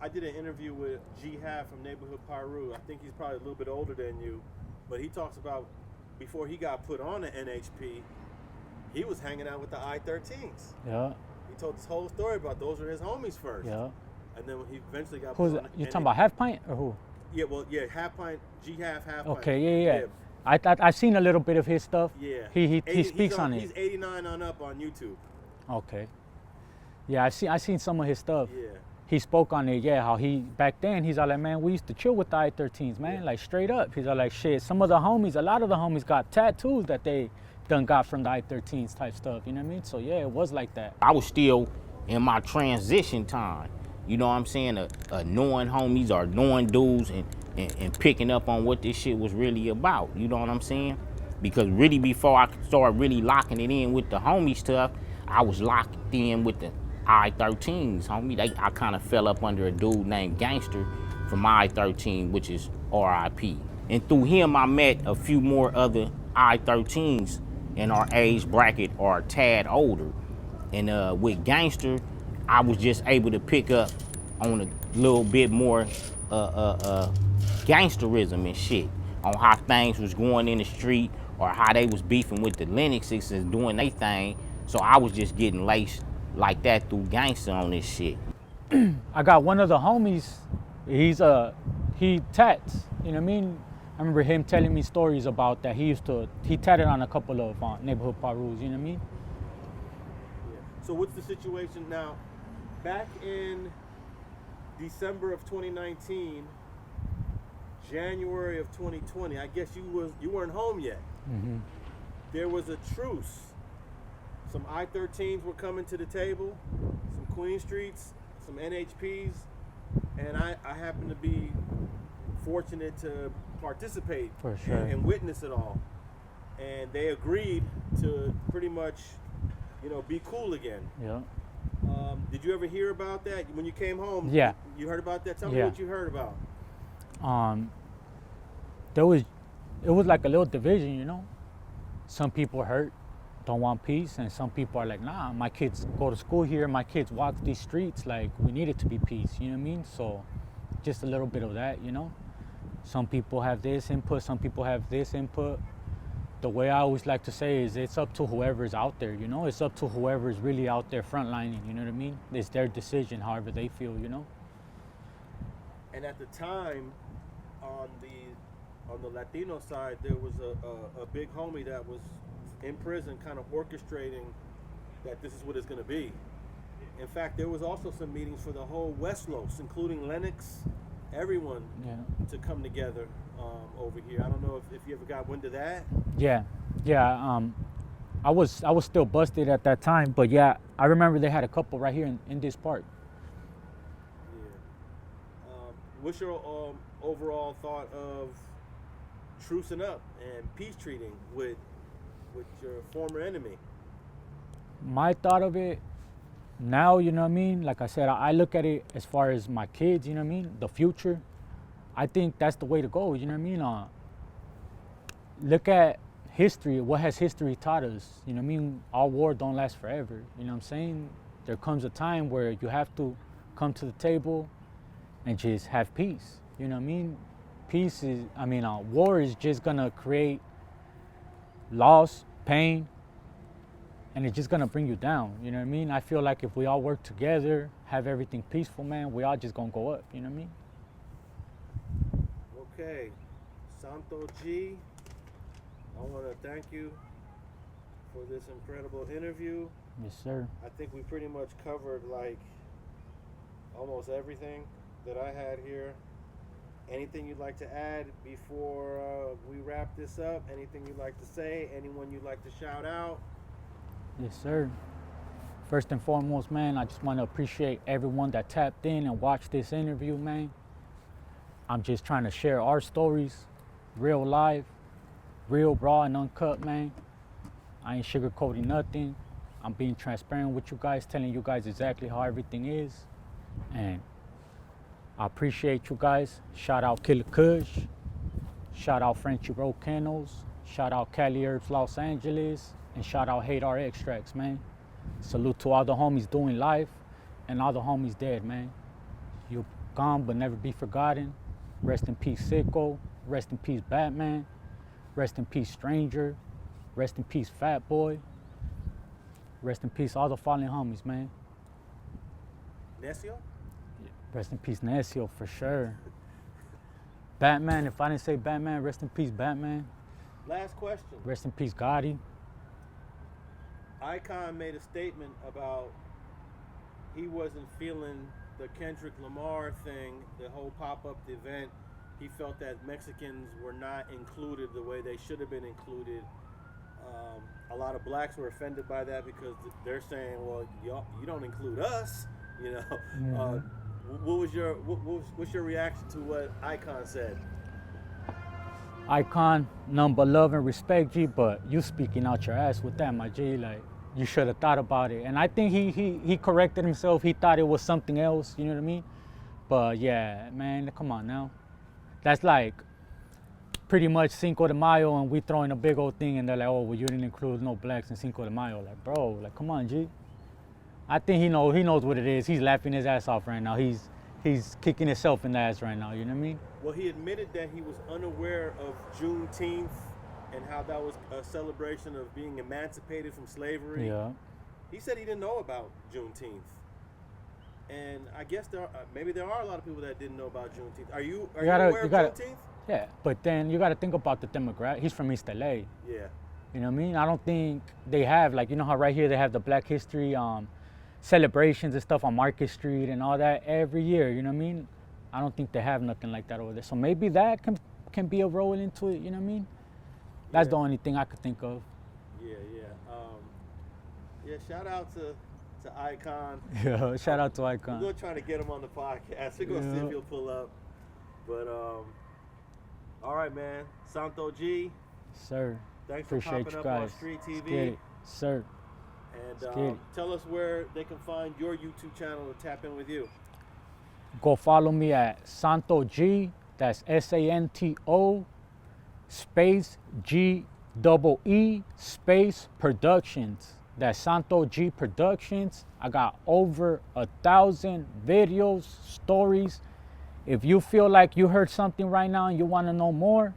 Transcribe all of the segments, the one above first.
I did an interview with G Half from Neighborhood Piru. I think he's probably a little bit older than you, but he talks about before he got put on the NHP, he was hanging out with the I-13s. Yeah. He told this whole story about those were his homies first. Yeah. And then when he eventually got Who's put on you talking about Half Pint or who? Yeah, well, yeah, Half Pint, G Half, Half Pint. Okay, yeah. I've seen a little bit of his stuff. Yeah. He speaks on it. He's 89 on up on YouTube. Okay. Yeah, I seen some of his stuff. Yeah. He spoke on it, yeah, how he, back then, he's all like, man, we used to chill with the I-13s, man, like straight up. He's all like, shit, a lot of the homies got tattoos that they done got from the I-13s type stuff, you know what I mean? So yeah, it was like that. I was still in my transition time, you know what I'm saying, knowing homies or knowing dudes and picking up on what this shit was really about, you know what I'm saying? Because really before I could start really locking it in with the homie stuff, I was locked in with the I-13s, homie. I kind of fell up under a dude named Gangster from I-13, which is RIP. And through him, I met a few more other I-13s in our age bracket or a tad older. And with Gangster, I was just able to pick up on a little bit more gangsterism and shit, on how things was going in the street or how they was beefing with the Lennoxes and doing their thing. So I was just getting laced like that through Gangster on this shit. I got one of the homies, he tats, you know what I mean? I remember him telling me stories about that. He tatted on a couple of neighborhood Pirus, you know what I mean? Yeah. So what's the situation now? Back in December of 2019, January of 2020, I guess you weren't home yet. Mm-hmm. There was a truce. Some I-13s were coming to the table, some Queen Streets, some NHPs, and I happened to be fortunate to participate For sure. and witness it all. And they agreed to pretty much, be cool again. Yeah. Did you ever hear about that when you came home? Yeah. You heard about that? Tell me what you heard about. It was like a little division, you know? Some people hurt, don't want peace, and some people are like, nah, my kids go to school here, my kids walk these streets, like we need it to be peace, you know what I mean? So just a little bit of that, you know? Some people have this input, some people have this input. The way I always like to say is it's up to whoever's out there, you know? It's up to whoever's really out there frontlining, you know what I mean? It's their decision, however they feel, you know? And at the time, on the Latino side, there was a big homie that was in prison kind of orchestrating that this is what it's going to be. In fact, there was also some meetings for the whole West Los, including Lennox, everyone to come together over here. I don't know if you ever got wind of that. Yeah. I was still busted at that time, but yeah, I remember they had a couple right here in this park. Yeah. What's your overall thought of trucing up and peace treating with your former enemy? My thought of it now, you know what I mean? Like I said, I look at it as far as my kids, you know what I mean? The future. I think that's the way to go, you know what I mean? Look at history. What has history taught us? You know what I mean? All war don't last forever, you know what I'm saying? There comes a time where you have to come to the table and just have peace, you know what I mean? War is just gonna create loss, pain, and it's just gonna bring you down, you know what I mean? I feel like if we all work together, have everything peaceful, man, we all just gonna go up, you know what I mean? Okay, Santo Gee, I wanna thank you for this incredible interview. Yes, sir. I think we pretty much covered like almost everything that I had here. Anything you'd like to add before we wrap this up? Anything you'd like to say? Anyone you'd like to shout out? Yes, sir. First and foremost, man, I just want to appreciate everyone that tapped in and watched this interview, man. I'm just trying to share our stories, real life, real raw and uncut, man. I ain't sugarcoating nothing. I'm being transparent with you guys, telling you guys exactly how everything is. And I appreciate you guys. Shout out Killer Kush. Shout out Frenchy Road Kennels. Shout out Cali Herbs Los Angeles. And shout out Hadar Extracts, man. Salute to all the homies doing life and all the homies dead, man. You gone but never be forgotten. Rest in peace, Sicko. Rest in peace, Batman. Rest in peace, Stranger. Rest in peace, Fat Boy. Rest in peace, all the fallen homies, man. Necio? Rest in peace, Necio, for sure. Batman, if I didn't say Batman, rest in peace, Batman. Last question. Rest in peace, Gotti. Icon made a statement about he wasn't feeling the Kendrick Lamar thing, the whole pop-up event. He felt that Mexicans were not included the way they should have been included. A lot of blacks were offended by that because they're saying, well, you don't include us, you know. Yeah. What's your reaction to what Icon said? Icon, none but love and respect, G, but you speaking out your ass with that, my G. Like, you should have thought about it. And I think he corrected himself. He thought it was something else, you know what I mean? But yeah, man, come on now. That's like pretty much Cinco de Mayo and we throwing a big old thing and they're like, oh, well, you didn't include no blacks in Cinco de Mayo. Like, bro, like, come on, G. I think he knows what it is. He's laughing his ass off right now. He's kicking himself in the ass right now, you know what I mean? Well, he admitted that he was unaware of Juneteenth and how that was a celebration of being emancipated from slavery. Yeah. He said he didn't know about Juneteenth. And I guess maybe there are a lot of people that didn't know about Juneteenth. Are you aware of Juneteenth? Yeah, but then you got to think about the demographic. He's from East LA. Yeah. You know what I mean? I don't think they have, like, you know how right here they have the Black History celebrations and stuff on Market Street and all that every year, you know what I mean? I don't think they have nothing like that over there. So maybe that can be a role into it, you know what I mean? That's the only thing I could think of. Yeah. Shout out to Icon. Yeah, shout out to Icon. We're going to try to get him on the podcast. We're going to see if he'll pull up. But, all right, man. Santo Gee. Sir. Thanks for Appreciate popping you up guys. on StreetTV. Get it. Sir. And tell us where they can find your YouTube channel to tap in with you. Go follow me at Santo Gee. That's SANTO space GEE space Productions. That's Santo Gee Productions. I got over 1,000 videos, stories. If you feel like you heard something right now and you want to know more,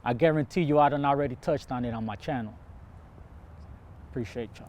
I guarantee you I done already touched on it on my channel. Appreciate y'all.